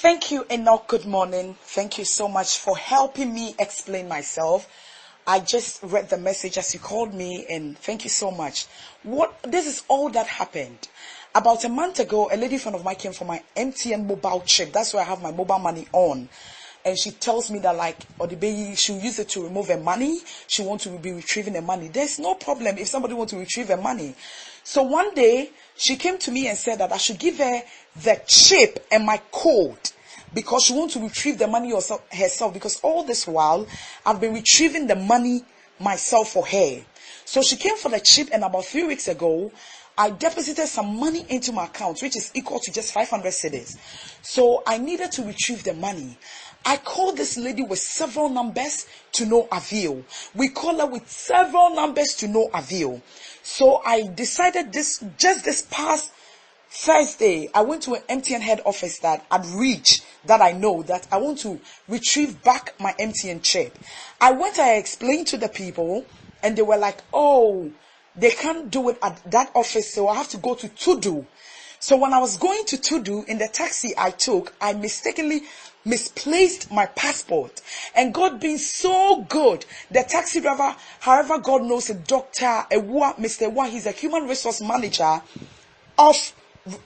Thank you, Enoch. Good morning. Thank you so much for helping me explain myself. I just read the message as you called me, and thank you so much. This is all that happened. About a month ago, a lady friend of mine came for my MTN mobile chip. That's where I have my mobile money on. And she tells me that Odibeyi, she'll use it to remove her money. She wants to be retrieving her money. There's no problem if somebody wants to retrieve her money. So one day, she came to me and said that I should give her the chip and my code because she wants to retrieve the money herself, because all this while, I've been retrieving the money myself for her. So she came for the chip, and about 3 weeks ago, I deposited some money into my account, which is equal to just 500 cedis. So I needed to retrieve the money. I called this lady with several numbers to no avail. We called her with several numbers to no avail. So I decided just this past Thursday, I went to an MTN head office that I'd reached, that I know that I want to retrieve back my MTN chip. I explained to the people, and they were like, oh, they can't do it at that office, so I have to go to Tudu. So when I was going to Tudu, in the taxi I took, I mistakenly misplaced my passport. And God being so good, the taxi driver, however God knows it, Mr. Wah, he's a human resource manager of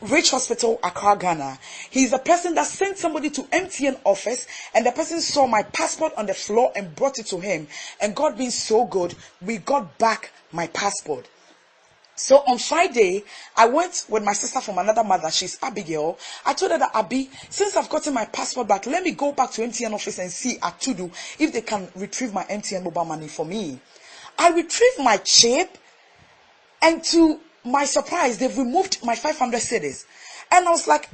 Rich Hospital, Accra, Ghana. He's a person that sent somebody to MTN office, and the person saw my passport on the floor and brought it to him. And God being so good, we got back my passport. So on Friday, I went with my sister from another mother. She's Abigail. I told her that, Abby, since I've gotten my passport back, let me go back to MTN office and see at Tudu if they can retrieve my MTN mobile money for me. I retrieved my chip, and to my surprise, they've removed my 500 cedis. And I was like,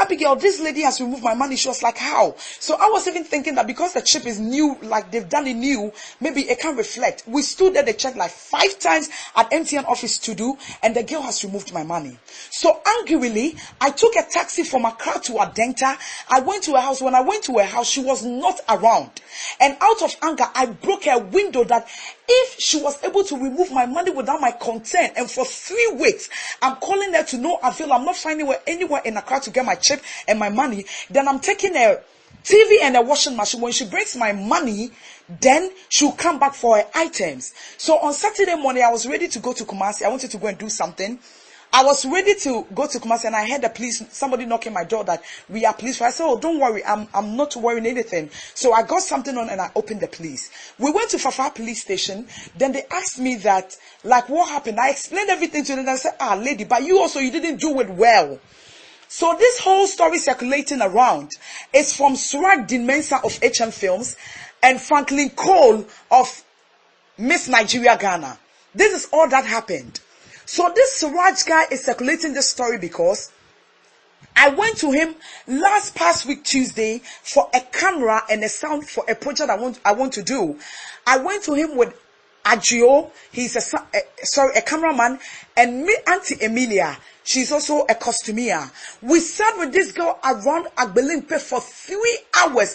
Abigail, this lady has removed my money. She was like, how? So I was even thinking that because the chip is new, like they've done it new, maybe it can reflect. We stood there, they checked like 5 times at MTN office to do, and the girl has removed my money. So angrily, I took a taxi from Accra to Adenta. I went to her house. When I went to her house, she was not around. And out of anger, I broke her window that if she was able to remove my money without my consent, and for 3 weeks, I'm calling her to no avail, I'm not finding her anywhere in Accra to get my chip and my money, then I'm taking a TV and a washing machine. When she brings my money, then she'll come back for her items. So on Saturday morning, I was ready to go to Kumasi. I wanted to go and do something. I was ready to go to Kumasi, and I heard the police, somebody knocking my door that we are police. I said, oh, don't worry, I'm not worrying anything. So I got something on and I opened the police. We went to Safowaah police station. Then they asked me that, what happened? I explained everything to them. I said, lady, but you didn't do it well. So this whole story circulating around is from Suraj Dinmensa of HM Films and Franklin Cole of Miss Nigeria Ghana. This is all that happened. So this Suraj guy is circulating this story because I went to him past week Tuesday for a camera and a sound for a project I want to do. I went to him with Agio, he's a cameraman, and me, Auntie Emilia, she's also a costumier. We sat with this girl around Agbelimpe for 3 hours.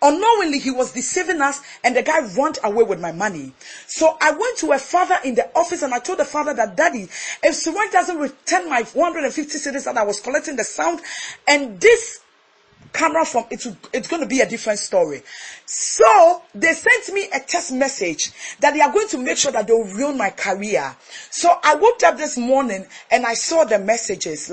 Unknowingly, he was deceiving us, and the guy ran away with my money. So I went to a father in the office, and I told the father that, Daddy, if Suraj doesn't return my 150 cedis that I was collecting the sound and this camera from, it's going to be a different story. So they sent me a text message that they are going to make sure that they'll ruin my career. So I woke up this morning and I saw the messages.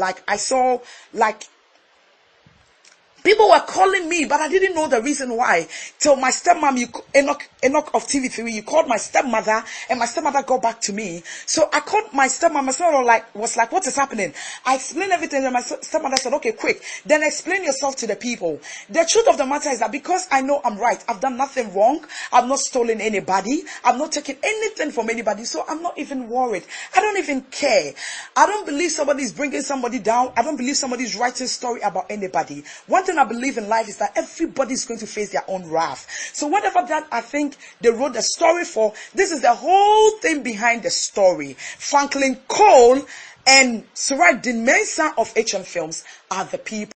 People were calling me, but I didn't know the reason why. Till my stepmom, Enoch of TV3, you called my stepmother, and my stepmother got back to me. So I called my stepmom. My stepmother was like, what is happening? I explained everything, and my stepmother said, okay, quick. Then explain yourself to the people. The truth of the matter is that because I know I'm right, I've done nothing wrong. I've not stolen anybody. I've not taken anything from anybody. So I'm not even worried. I don't even care. I don't believe somebody's bringing somebody down. I don't believe somebody's writing a story about anybody. One thing I believe in life is that everybody is going to face their own wrath. So whatever that I think they wrote the story for, this is the whole thing behind the story. Franklin Cole and Suraj Dinmensa of HM Films are the people.